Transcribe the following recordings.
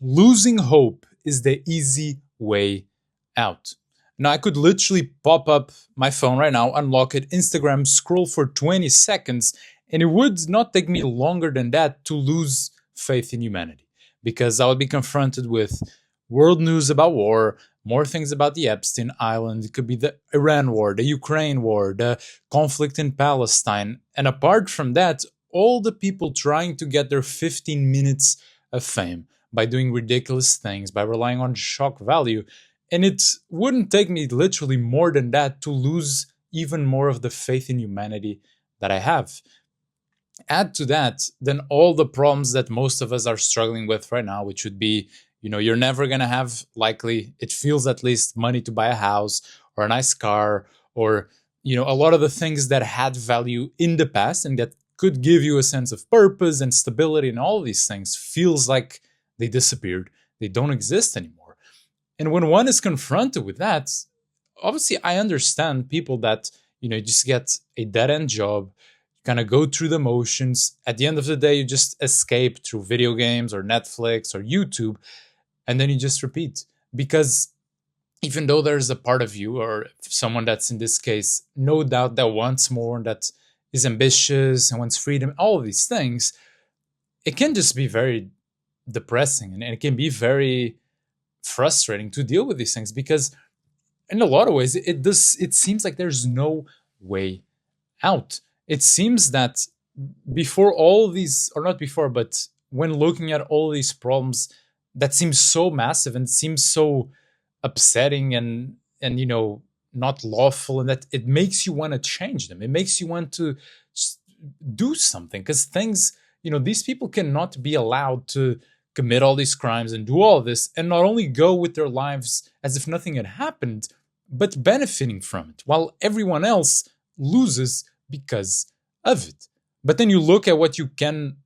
losing hope is the easy way out. Now, I could literally pop up my phone right now, unlock it, Instagram, scroll for 20 seconds, and it would not take me longer than that to lose faith in humanity. Because I would be confronted with world news about war, more things about the Epstein Island. It could be the Iran war, the Ukraine war, the conflict in Palestine. And apart from that, all the people trying to get their 15 minutes of fame by doing ridiculous things, by relying on shock value. And it wouldn't take me literally more than that to lose even more of the faith in humanity that I have. Add to that, then all the problems that most of us are struggling with right now, which would be, you're never going to have, likely, it feels at least, money to buy a house or a nice car, or, a lot of the things that had value in the past and that could give you a sense of purpose and stability, and all of these things feels like they disappeared. They don't exist anymore. And when one is confronted with that, obviously I understand people that, just get a dead-end job, kind of go through the motions. At the end of the day, you just escape through video games or Netflix or YouTube, and then you just repeat. Because even though there's a part of you, or someone that's in this case, no doubt, that wants more, that is ambitious and wants freedom, all of these things, it can just be very depressing, and it can be very frustrating to deal with these things, because in a lot of ways it seems like there's no way out. It seems that before all these, or not before, but when looking at all these problems that seem so massive and seem so upsetting and not lawful, and that it makes you want to change them, it makes you want to do something, because things, these people cannot be allowed to commit all these crimes and do all this and not only go with their lives as if nothing had happened, but benefiting from it, while everyone else loses because of it. But then you look at what you can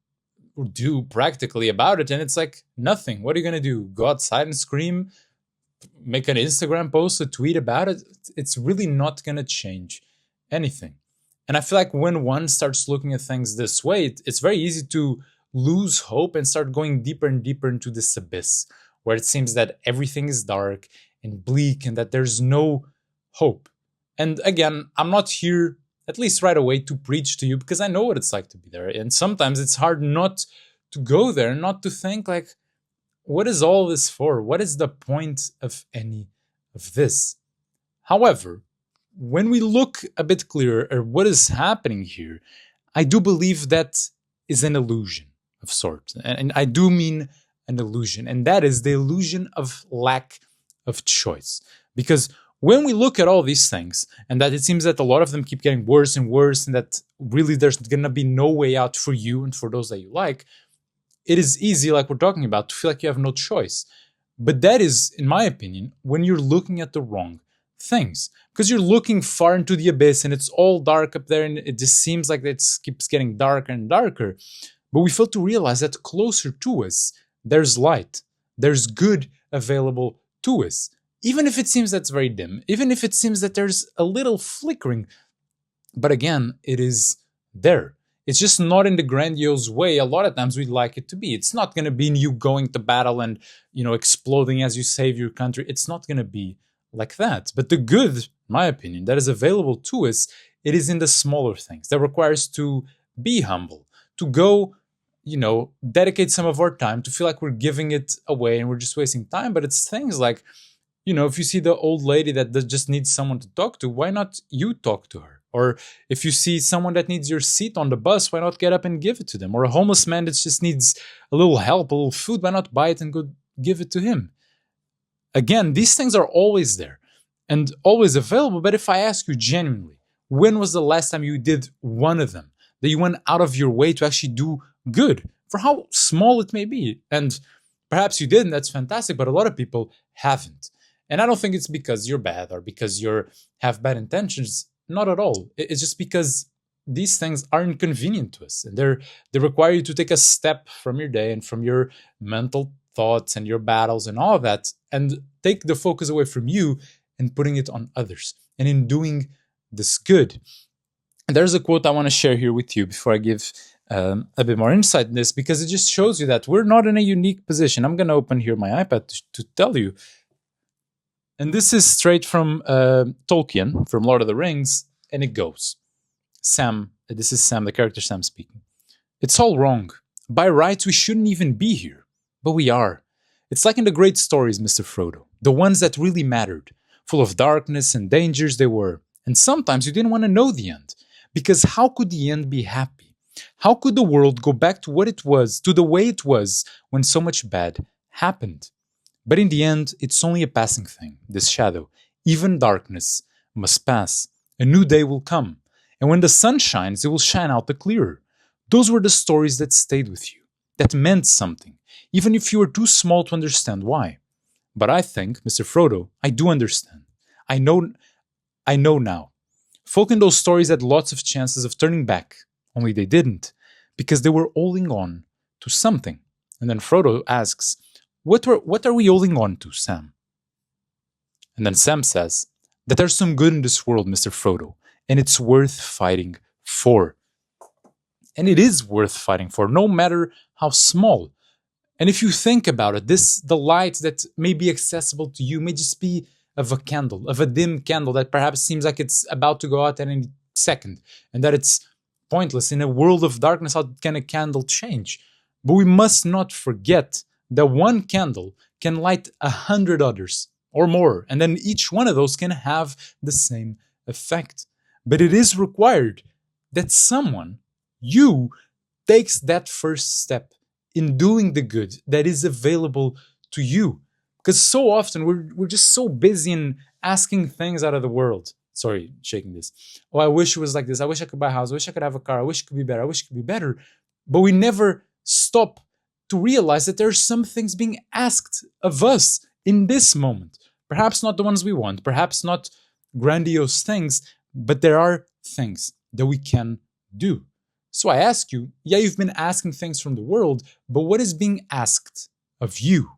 do practically about it, and it's like nothing. What are you going to do? Go outside and scream? Make an Instagram post, a tweet about it? It's really not going to change anything. And I feel like when one starts looking at things this way, it's very easy to lose hope and start going deeper and deeper into this abyss, where it seems that everything is dark and bleak and that there's no hope. And again, I'm not here, at least right away, to preach to you, because I know what it's like to be there. And sometimes it's hard not to go there and not to think like, what is all this for? What is the point of any of this? However, when we look a bit clearer at what is happening here, I do believe that is an illusion of sorts. And I do mean an illusion. And that is the illusion of lack of choice. Because when we look at all these things, and that it seems that a lot of them keep getting worse and worse, and that really there's going to be no way out for you and for those that you like, it is easy, like we're talking about, to feel like you have no choice. But that is, in my opinion, when you're looking at the wrong things. Because you're looking far into the abyss and it's all dark up there, and it just seems like it keeps getting darker and darker. But we fail to realize that closer to us, there's light. There's good available to us. Even if it seems that's very dim, even if it seems that there's a little flickering. But again, it is there. It's just not in the grandiose way a lot of times we'd like it to be. It's not going to be you going to battle and, exploding as you save your country. It's not going to be like that. But the good, in my opinion, that is available to us, it is in the smaller things that requires to be humble, to go, dedicate some of our time, to feel like we're giving it away and we're just wasting time. But it's things like, if you see the old lady that just needs someone to talk to, why not you talk to her? Or if you see someone that needs your seat on the bus, why not get up and give it to them? Or a homeless man that just needs a little help, a little food, why not buy it and go give it to him? Again, these things are always there and always available. But if I ask you genuinely, when was the last time you did one of them, that you went out of your way to actually do good, for how small it may be? And perhaps you didn't, that's fantastic, but a lot of people haven't. And I don't think it's because you're bad or because you have bad intentions. Not at all. It's just because these things are inconvenient to us, and they require you to take a step from your day and from your mental thoughts and your battles and all of that, and take the focus away from you and putting it on others. And in doing this good, and there's a quote I want to share here with you before I give a bit more insight in this, because it just shows you that we're not in a unique position. I'm going to open here my iPad to tell you. And this is straight from Tolkien, from Lord of the Rings, and it goes. Sam, this is Sam, the character Sam speaking. It's all wrong. By rights, we shouldn't even be here. But we are. It's like in the great stories, Mr. Frodo. The ones that really mattered. Full of darkness and dangers they were. And sometimes you didn't want to know the end. Because how could the end be happy? How could the world go back to what it was, to the way it was, when so much bad happened? But in the end, it's only a passing thing, this shadow. Even darkness must pass. A new day will come. And when the sun shines, it will shine out the clearer. Those were the stories that stayed with you, that meant something, even if you were too small to understand why. But I think, Mr. Frodo, I do understand. I know now. Folk in those stories had lots of chances of turning back, only they didn't, because they were holding on to something. And then Frodo asks, what are we holding on to, Sam? And then Sam says, that there's some good in this world, Mr. Frodo, and it's worth fighting for. And it is worth fighting for, no matter how small. And if you think about it, the light that may be accessible to you may just be of a candle, of a dim candle that perhaps seems like it's about to go out at any second, and that it's pointless. In a world of darkness, how can a candle change? But we must not forget that one candle can light 100 others, or more, and then each one of those can have the same effect. But it is required that someone, you, takes that first step in doing the good that is available to you. Because so often we're just so busy in asking things out of the world. Sorry, shaking this. Oh, I wish it was like this. I wish I could buy a house. I wish I could have a car. I wish it could be better. I wish it could be better. But we never stop to realize that there are some things being asked of us in this moment. Perhaps not the ones we want. Perhaps not grandiose things. But there are things that we can do. So I ask you, yeah, you've been asking things from the world, but what is being asked of you?